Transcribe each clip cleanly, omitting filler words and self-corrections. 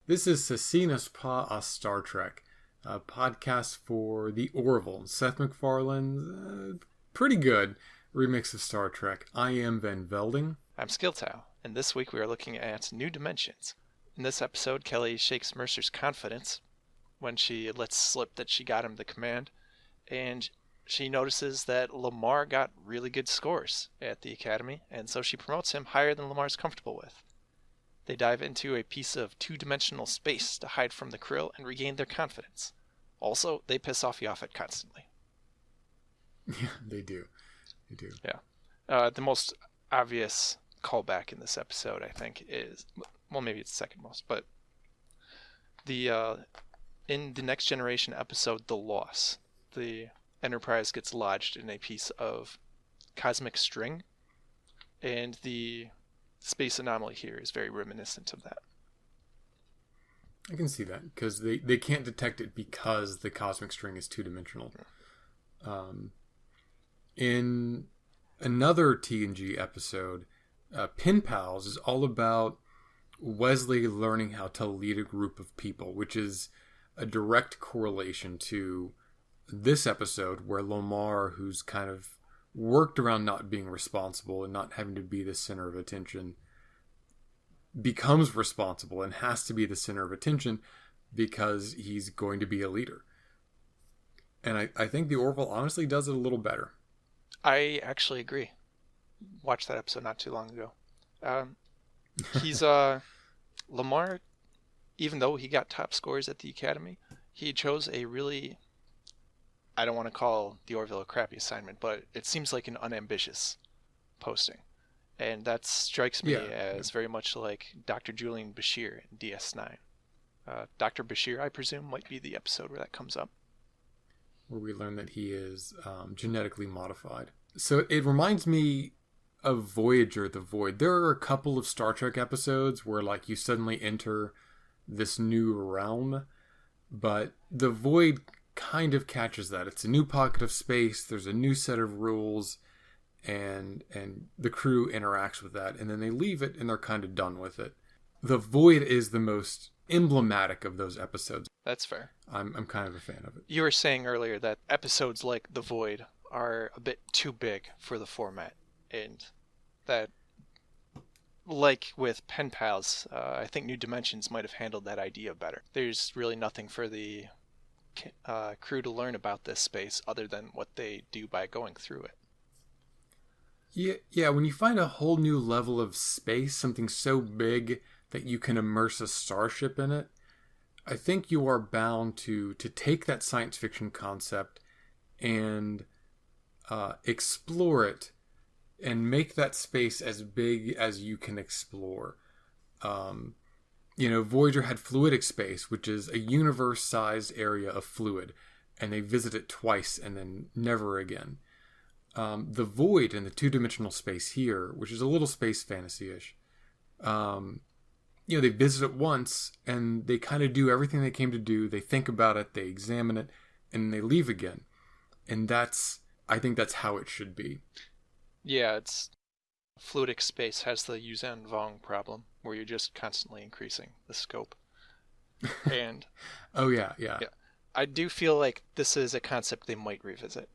This is Cecina's Pa a Star Trek, a podcast for the Orville. Seth McFarlane's pretty good remix of Star Trek. I am VanVelding. I'm SkilTao, and this week we are looking at New Dimensions. In this episode, Kelly shakes Mercer's confidence when she lets slip that she got him the command, and she notices that Lamar got really good scores at the Academy, and so she promotes him higher than Lamar's comfortable with. They dive into a piece of two-dimensional space to hide from the krill and regain their confidence. Also, they piss off Yaphet constantly. Yeah, they do. They do. Yeah. The most obvious callback in this episode, I think, is... Well, maybe it's the second most, but... in the Next Generation episode, The Loss, the Enterprise gets lodged in a piece of cosmic string, and the space anomaly here is very reminiscent of that. I can see that, because they can't detect it because the cosmic string is two-dimensional. In another TNG episode, Pen Pals is all about Wesley learning how to lead a group of people, which is a direct correlation to this episode where Lamar, who's kind of worked around not being responsible and not having to be the center of attention, becomes responsible and has to be the center of attention because he's going to be a leader. And I think the Orville honestly does it a little better. I actually agree. Watched that episode not too long ago. He's Lamar, even though he got top scores at the Academy, he chose a really, I don't want to call the Orville a crappy assignment, but it seems like an unambitious posting. And that strikes me as very much like Dr. Julian Bashir in DS9. Dr. Bashir, I presume, might be the episode where that comes up. Where we learn that he is genetically modified. So it reminds me of Voyager, The Void. There are a couple of Star Trek episodes where like you suddenly enter this new realm, but The Void kind of catches that. It's a new pocket of space, there's a new set of rules, and the crew interacts with that, and then they leave it and they're kind of done with it. The Void is the most emblematic of those episodes. That's fair. I'm kind of a fan of it. You were saying earlier that episodes like The Void are a bit too big for the format, and that, like with Pen Pals, I think New Dimensions might have handled that idea better. There's really nothing for the crew to learn about this space other than what they do by going through it. Yeah, when you find a whole new level of space, something so big that you can immerse a starship in it, I think you are bound to take that science fiction concept and explore it and make that space as big as you can explore. Voyager had fluidic space, which is a universe-sized area of fluid, and they visit it twice and then never again. The Void in the two-dimensional space here, which is a little space fantasy-ish, they visit it once and they kind of do everything they came to do. They think about it, they examine it, and they leave again. And I think that's how it should be. Yeah, it's fluidic space has the Yuuzhan Vong problem, where you're just constantly increasing the scope. And oh yeah. I do feel like this is a concept they might revisit.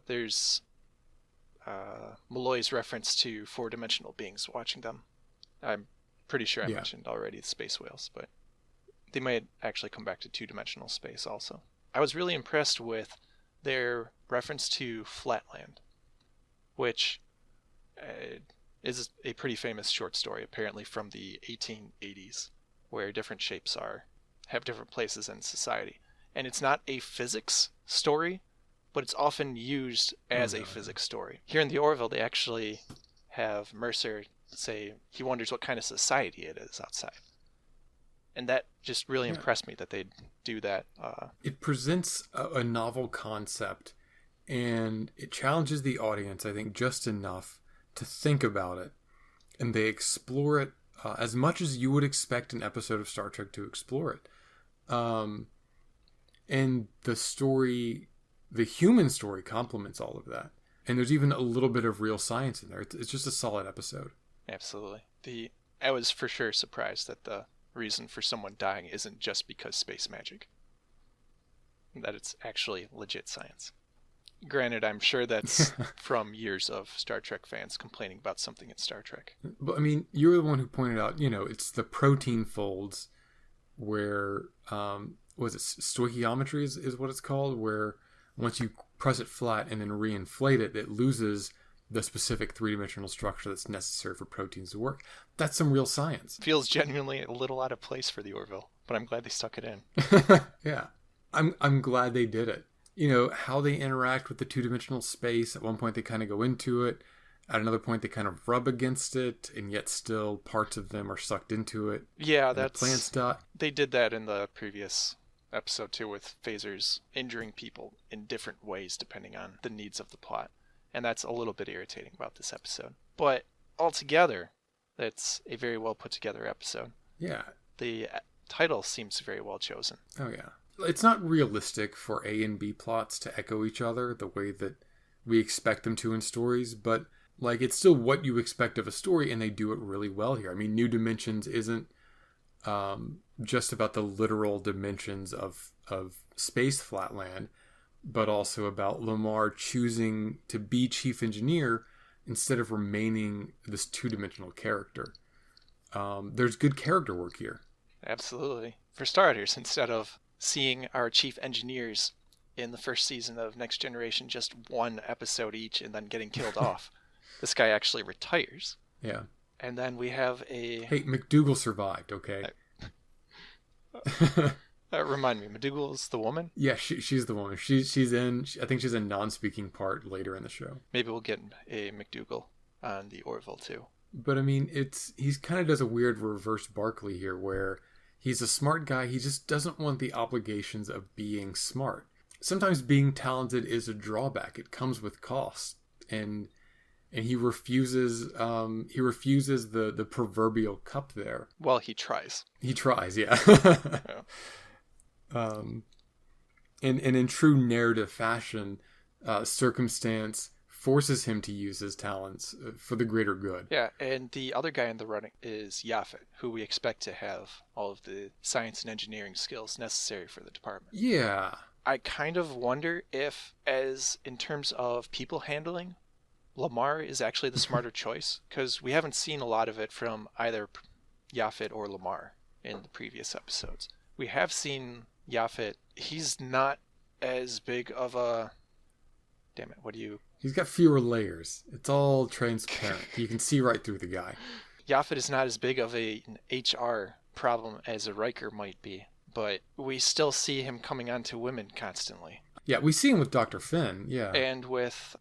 There's Malloy's reference to four-dimensional beings watching them. I'm pretty sure I mentioned already the space whales, but they might actually come back to two-dimensional space also. I was really impressed with their reference to Flatland, which is a pretty famous short story, apparently from the 1880s, where different shapes have different places in society. And it's not a physics story, but it's often used as a physics story. Here in the Orville, they actually have Mercer say he wonders what kind of society it is outside. And that just really impressed me that they'd do that. It presents a novel concept, and it challenges the audience, I think, just enough to think about it. And they explore it as much as you would expect an episode of Star Trek to explore it. And the story, the human story, complements all of that. And there's even a little bit of real science in there. It's just a solid episode. Absolutely. I was for sure surprised at the reason for someone dying isn't just because space magic. That it's actually legit science. Granted, I'm sure that's from years of Star Trek fans complaining about something in Star Trek. But I mean, you're the one who pointed out, it's the protein folds where, was it stoichiometry is what it's called, where once you press it flat and then reinflate it, it loses the specific three-dimensional structure that's necessary for proteins to work. That's some real science. Feels genuinely a little out of place for the Orville, but I'm glad they stuck it in. Yeah. I'm glad they did it. How they interact with the two-dimensional space. At one point, they kind of go into it. At another point, they kind of rub against it, and yet still parts of them are sucked into it. Yeah, that's... The plants die. They did that in the previous episode, too, with phasers injuring people in different ways depending on the needs of the plot. And that's a little bit irritating about this episode. But altogether, it's a very well put-together episode. Yeah. The title seems very well chosen. Oh, yeah. It's not realistic for A and B plots to echo each other the way that we expect them to in stories, but it's still what you expect of a story, and they do it really well here. I mean, New Dimensions isn't just about the literal dimensions of space flatland, but also about Lamar choosing to be chief engineer instead of remaining this two-dimensional character. There's good character work here. Absolutely. For starters, instead of seeing our chief engineers in the first season of Next Generation just one episode each and then getting killed off, this guy actually retires. Yeah. And then we have a... Hey, McDougal survived, okay? Remind me, McDougal's the woman? Yeah, she's the woman. She's in... I think she's a non-speaking part later in the show. Maybe we'll get a McDougal on the Orville, too. But, I mean, he's kind of does a weird reverse Barkley here where... He's a smart guy. He just doesn't want the obligations of being smart. Sometimes being talented is a drawback. It comes with cost. And he refuses the proverbial cup there. Well, he tries. He tries, yeah. Yeah. And in true narrative fashion, circumstance forces him to use his talents for the greater good. Yeah, and the other guy in the running is Yaphet, who we expect to have all of the science and engineering skills necessary for the department. Yeah. I kind of wonder if, as in terms of people handling, Lamar is actually the smarter choice, because we haven't seen a lot of it from either Yaphet or Lamar in the previous episodes. We have seen Yaphet. He's not as big of a... Damn it, what do you... He's got fewer layers. It's all transparent. You can see right through the guy. Yaphet is not as big of an HR problem as a Riker might be, but we still see him coming on to women constantly. Yeah, we see him with Dr. Finn, yeah. And with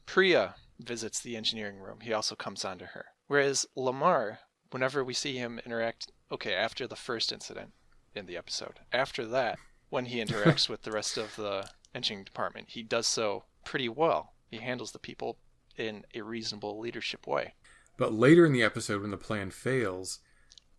Priya visits the engineering room, he also comes on to her. Whereas Lamar, whenever we see him interact, after the first incident in the episode, after that, when he interacts with the rest of the engineering department, he does so pretty well. He handles the people in a reasonable leadership way. But later in the episode, when the plan fails,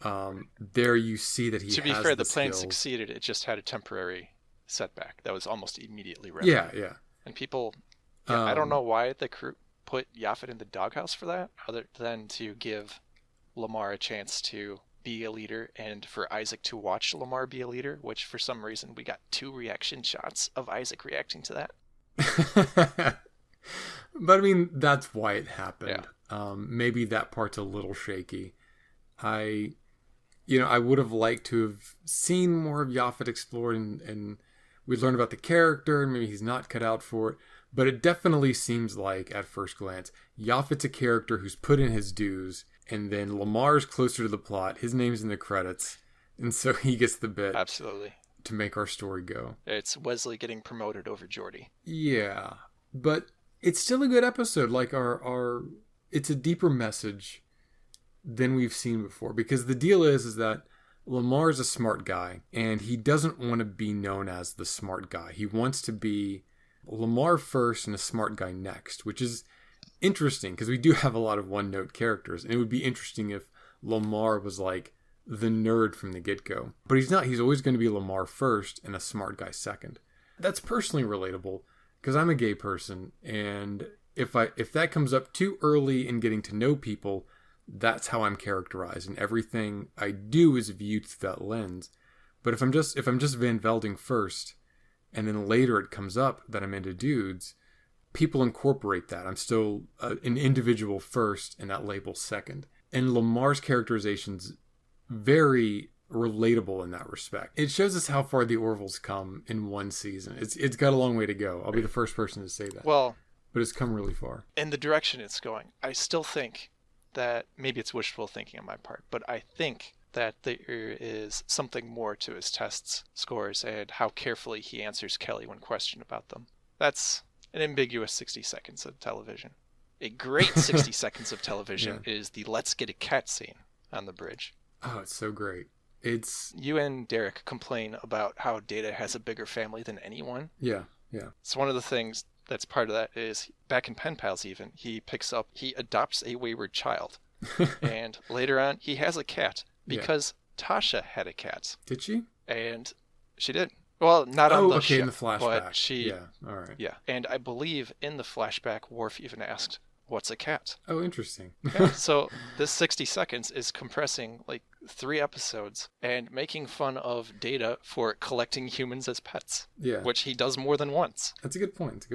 there you see that he has the skills. To be fair, the plan succeeded. It just had a temporary setback that was almost immediately remedied. Yeah. And people, I don't know why the crew put Yaphet in the doghouse for that, other than to give Lamar a chance to be a leader and for Isaac to watch Lamar be a leader, which for some reason we got 2 reaction shots of Isaac reacting to that. But I mean, that's why it happened. Yeah. Maybe that part's a little shaky. I would have liked to have seen more of Yaphet explored, and we'd learn about the character, and maybe he's not cut out for it. But it definitely seems like, at first glance, Yaphet's a character who's put in his dues, and then Lamar's closer to the plot. His name's in the credits, and so he gets the bit. Absolutely. To make our story go. It's Wesley getting promoted over Geordi. Yeah, but it's still a good episode. It's a deeper message than we've seen before, because the deal is that Lamar's a smart guy, and he doesn't want to be known as the smart guy. He wants to be Lamar first and a smart guy next, which is interesting because we do have a lot of one-note characters, and it would be interesting if Lamar was like the nerd from the get-go. But he's not. He's always going to be Lamar first and a smart guy second. That's personally relatable because I'm a gay person, and if that comes up too early in getting to know people, that's how I'm characterized, and everything I do is viewed through that lens. But if I'm just VanVelding first, and then later it comes up that I'm into dudes, people incorporate that. I'm still an individual first, and that label second. And Lamar's characterization's very relatable in that respect. It shows us how far the Orville's come in one season. It's got a long way to go. I'll be the first person to say that. Well, but it's come really far. In the direction it's going, I still think that maybe it's wishful thinking on my part, but I think that there is something more to his tests, scores, and how carefully he answers Kelly when questioned about them. That's an ambiguous 60 seconds of television. A great 60 seconds of television is the let's get a cat scene on the bridge. Oh, it's so great. You and Derek complain about how Data has a bigger family than anyone. Yeah. It's one of the things that's part of that is back in Pen Pals even, he adopts a wayward child. And later on, he has a cat because Tasha had a cat. Did she? And she did. Well, not on the ship, in the flashback. But she... Yeah, all right. Yeah, and I believe in the flashback, Worf even asked, what's a cat? Oh, interesting. Yeah, so this 60 seconds is compressing like 3 episodes and making fun of Data for collecting humans as pets. Yeah. Which he does more than once. That's a good point.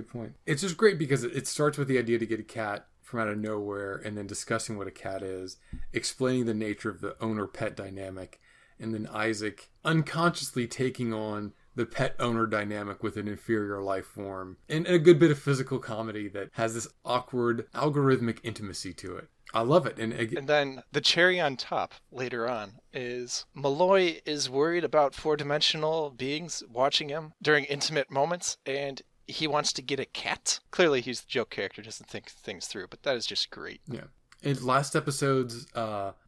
It's just great because it starts with the idea to get a cat from out of nowhere and then discussing what a cat is, explaining the nature of the owner-pet dynamic, and then Isaac unconsciously taking on the pet-owner dynamic with an inferior life form, and a good bit of physical comedy that has this awkward, algorithmic intimacy to it. I love it. And then the cherry on top later on is Malloy is worried about 4-dimensional beings watching him during intimate moments, and he wants to get a cat. Clearly he's the joke character, doesn't think things through, but that is just great. Yeah. And last episode's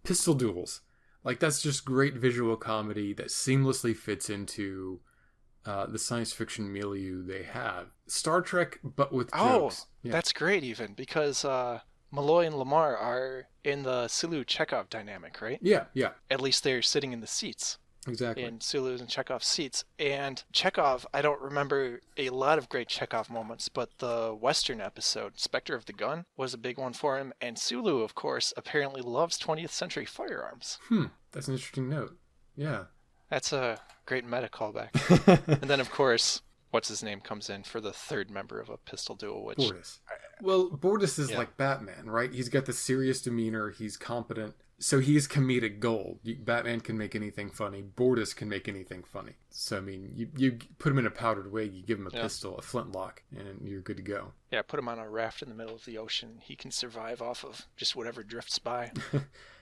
pistol duels. Like, that's just great visual comedy that seamlessly fits into the science fiction milieu they have. Star Trek, but with jokes. That's great even, because Malloy and Lamar are in the Sulu Chekhov dynamic, right? Yeah. At least they're sitting in the seats. Exactly. In Sulu's and Chekhov's seats. And Chekhov, I don't remember a lot of great Chekhov moments, but the Western episode, Spectre of the Gun, was a big one for him. And Sulu, of course, apparently loves 20th century firearms. That's an interesting note. Yeah. That's a great meta callback. And then, of course, what's his name comes in for the third member of a pistol duel, which... Bortus. Well, Bortus is like Batman, right? He's got the serious demeanor. He's competent. So he's comedic gold. Batman can make anything funny. Bortus can make anything funny. So, I mean, you put him in a powdered wig, you give him a pistol, a flintlock, and you're good to go. Yeah, put him on a raft in the middle of the ocean. He can survive off of just whatever drifts by.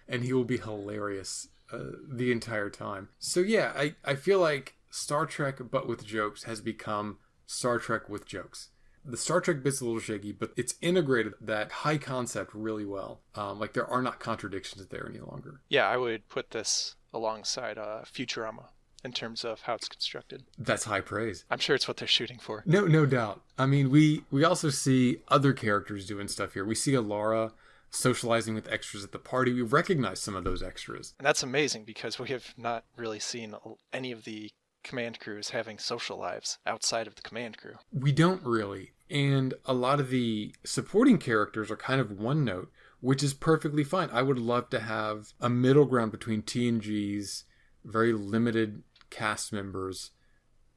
And he will be hilarious the entire time. So, yeah, I feel like Star Trek, but with jokes, has become Star Trek with jokes. The Star Trek bit's a little shaky, but it's integrated that high concept really well. Like, there are not contradictions there any longer. Yeah, I would put this alongside Futurama in terms of how it's constructed. That's high praise. I'm sure it's what they're shooting for. No doubt. I mean, we also see other characters doing stuff here. We see Alara socializing with extras at the party. We recognize some of those extras. And that's amazing because we have not really seen any of the command crews having social lives outside of the command crew. We don't really. And a lot of the supporting characters are kind of one note, which is perfectly fine. I would love to have a middle ground between TNG's very limited cast members,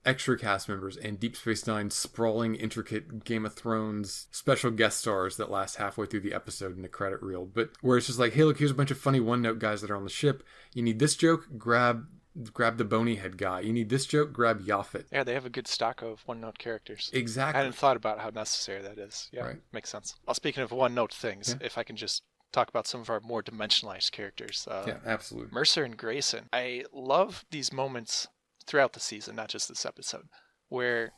extra cast members, and Deep Space Nine's sprawling, intricate Game of Thrones special guest stars that last halfway through the episode in the credit reel. But where it's just like, hey, look, here's a bunch of funny one-note guys that are on the ship. You need this joke? Grab the bony head guy. You need this joke? Grab Yaphet. Yeah, they have a good stock of one-note characters. Exactly. I hadn't thought about how necessary that is. Yeah, right. Makes sense. Well, speaking of one-note things, if I can just talk about some of our more dimensionalized characters. Yeah, absolutely. Mercer and Grayson. I love these moments throughout the season, not just this episode, where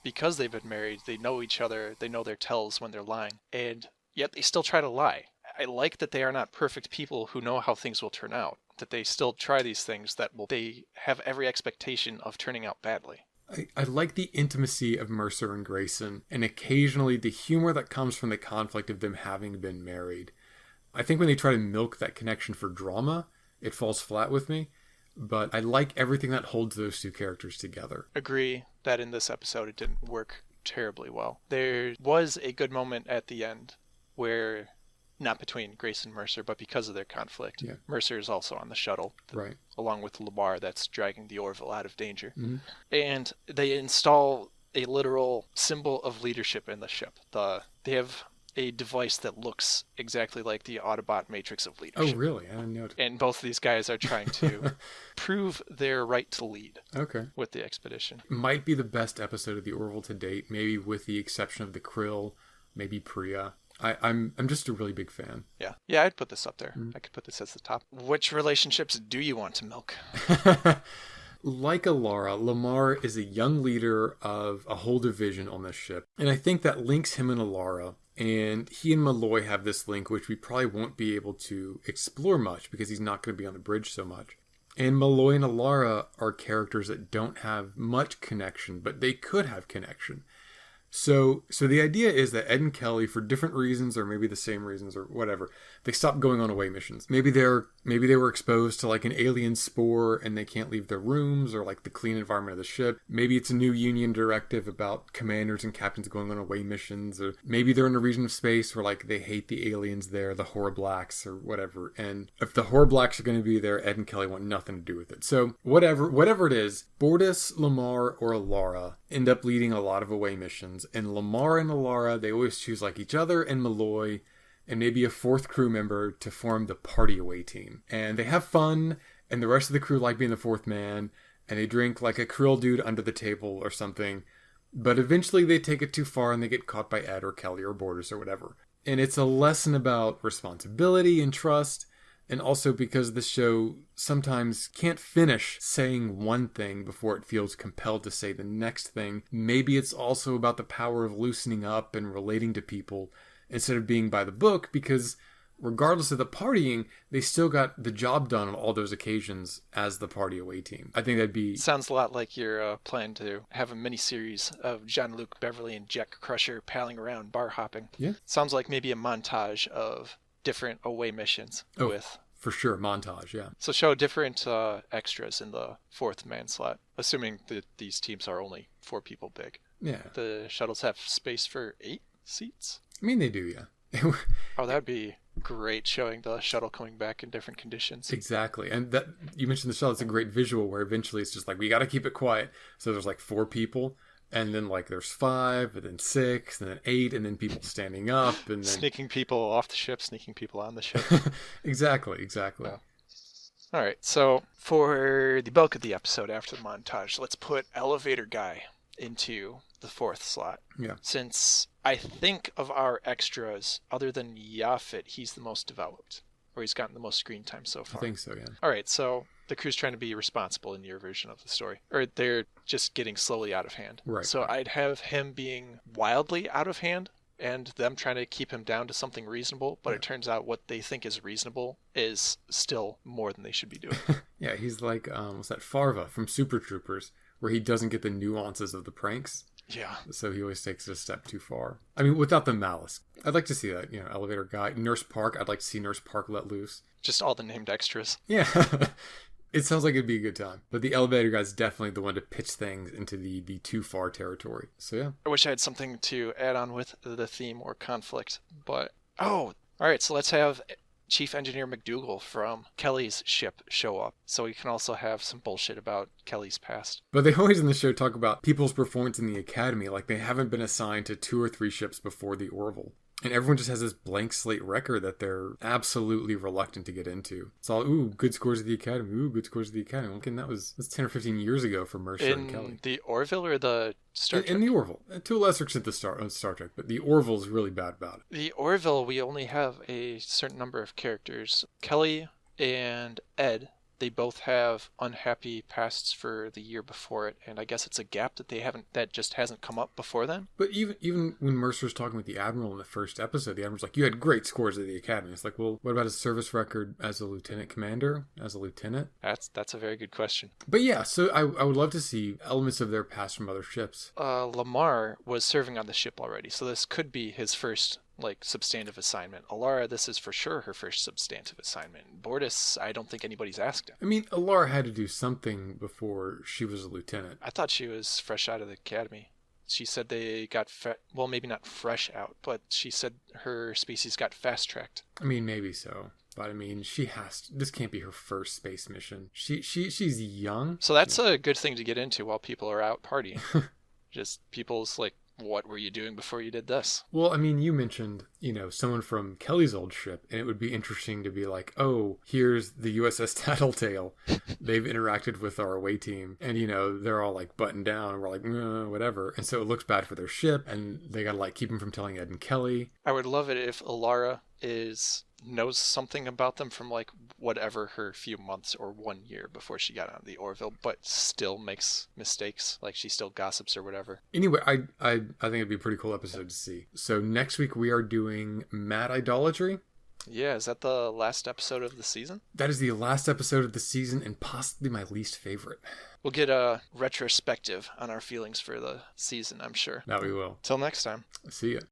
because they've been married, they know each other, they know their tells when they're lying, and yet they still try to lie. I like that they are not perfect people who know how things will turn out, that they still try these things they have every expectation of turning out badly. I like the intimacy of Mercer and Grayson, and occasionally the humor that comes from the conflict of them having been married. I think when they try to milk that connection for drama, it falls flat with me, but I like everything that holds those two characters together. Agree that in this episode it didn't work terribly well. There was a good moment at the end where not between Grace and Mercer, but because of their conflict. Yeah. Mercer is also on the shuttle, Right. along with Lamar, that's dragging the Orville out of danger. Mm-hmm. And they install a literal symbol of leadership in the ship. They have a device that looks exactly like the Autobot matrix of leadership. Oh, really? I didn't know. And both of these guys are trying to prove their right to lead. Okay. With the expedition. Might be the best episode of the Orville to date, maybe with the exception of the Krill, maybe Priya. I'm just a really big fan. Yeah, I'd put this up there. I could put this as the top. Which relationships do you want to milk? Like Alara, Lamar is a young leader of a whole division on this ship. And I think that links him and Alara. And he and Malloy have this link, which we probably won't be able to explore much because he's not going to be on the bridge so much. And Malloy and Alara are characters that don't have much connection, but they could have connection. So the idea is that Ed and Kelly, for different reasons, or maybe the same reasons, or whatever, they stopped going on away missions. Maybe they were exposed to like an alien spore and they can't leave their rooms, or like the clean environment of the ship. Maybe it's a new Union directive about commanders and captains going on away missions, or maybe they're in a region of space where like they hate the aliens there, the Horblacks or whatever. And if the Horblacks are going to be there, Ed and Kelly want nothing to do with it. So whatever it is, Bortus, Lamar, or Alara end up leading a lot of away missions. And Lamar and Alara, they always choose like each other and Malloy and maybe a fourth crew member to form the party away team. And they have fun, and the rest of the crew like being the fourth man, and they drink like a Krill dude under the table or something. But eventually they take it too far and they get caught by Ed or Kelly or Bortus or whatever. And it's a lesson about responsibility and trust. And also because the show sometimes can't finish saying one thing before it feels compelled to say the next thing. Maybe it's also about the power of loosening up and relating to people instead of being by the book, because regardless of the partying, they still got the job done on all those occasions as the party away team. I think that'd be... Sounds a lot like you're planning to have a mini-series of Jean-Luc, Beverly, and Jack Crusher palling around bar hopping. Yeah. Sounds like maybe a montage of different away missions with... For sure, montage, yeah. So show different extras in the fourth man slot, assuming that these teams are only 4 people big. Yeah. The shuttles have space for 8 seats? I mean, they do, yeah. Oh, that'd be great, showing the shuttle coming back in different conditions. Exactly. And that you mentioned the shuttle, it's a great visual where eventually it's just like, we got to keep it quiet. So there's like 4 people. And then like there's 5, and then 6, and then 8, and then people standing up, and then sneaking people off the ship, sneaking people on the ship. Exactly. Yeah. All right, so for the bulk of the episode after the montage, let's put Elevator Guy into the 4th slot. Yeah. Since I think of our extras, other than Yaphet, he's the most developed, or he's gotten the most screen time so far. I think so, yeah. All right, so the crew's trying to be responsible in your version of the story, or they're just getting slowly out of hand. Right. So I'd have him being wildly out of hand and them trying to keep him down to something reasonable, but It turns out what they think is reasonable is still more than they should be doing. Yeah, he's like, what's that, Farva from Super Troopers, where he doesn't get the nuances of the pranks. Yeah. So he always takes it a step too far. I mean, without the malice. I'd like to see that, Elevator Guy. Nurse Park, I'd like to see Nurse Park let loose. Just all the named extras. Yeah. It sounds like it'd be a good time. But the Elevator Guy's definitely the one to pitch things into the too far territory. So yeah. I wish I had something to add on with the theme or conflict. But, all right, so let's have Chief Engineer McDougal from Kelly's ship show up. So we can also have some bullshit about Kelly's past. But they always in the show talk about people's performance in the Academy like they haven't been assigned to 2 or 3 ships before the Orville. And everyone just has this blank slate record that they're absolutely reluctant to get into. It's all, good scores at the Academy. Good scores at the Academy. Okay, that's 10 or 15 years ago for Mercer and Kelly. In the Orville or the Star Trek? In the Orville. To a lesser extent, the Star Trek. But the Orville is really bad about it. The Orville, we only have a certain number of characters. Kelly and Ed, they both have unhappy pasts for the year before it, and I guess it's a gap that just hasn't come up before then. But even when Mercer's talking with the Admiral in the first episode, the Admiral's like, you had great scores at the Academy. It's like, well, what about his service record as a lieutenant commander, as a lieutenant? That's a very good question. But yeah, so I would love to see elements of their past from other ships. Lamar was serving on the ship already, so this could be his first substantive assignment. Alara, this is for sure her first substantive assignment. Bortus, I don't think anybody's asked him. I mean, Alara had to do something before she was a lieutenant. I thought she was fresh out of the academy. she said they got, well, maybe not fresh out, but she said her species got fast-tracked. I mean, maybe so. But I mean, this can't be her first space mission. She's young. So that's a good thing to get into while people are out partying. Just people's like, what were you doing before you did this? Well, I mean, you mentioned, someone from Kelly's old ship, and it would be interesting to be like, oh, here's the USS Tattletale. They've interacted with our away team, and, they're all like buttoned down, and we're like, whatever. And so it looks bad for their ship, and they got to like keep them from telling Ed and Kelly. I would love it if Alara knows something about them from like whatever her few months or 1 year before she got on the Orville, but still makes mistakes, like she still gossips or whatever. Anyway, I think it'd be a pretty cool episode to see. So next week we are doing Mad Idolatry. Yeah, is that the last episode of the season? That is the last episode of the season and possibly my least favorite. We'll get a retrospective on our feelings for the season, I'm sure. That we will. Till next time. See ya.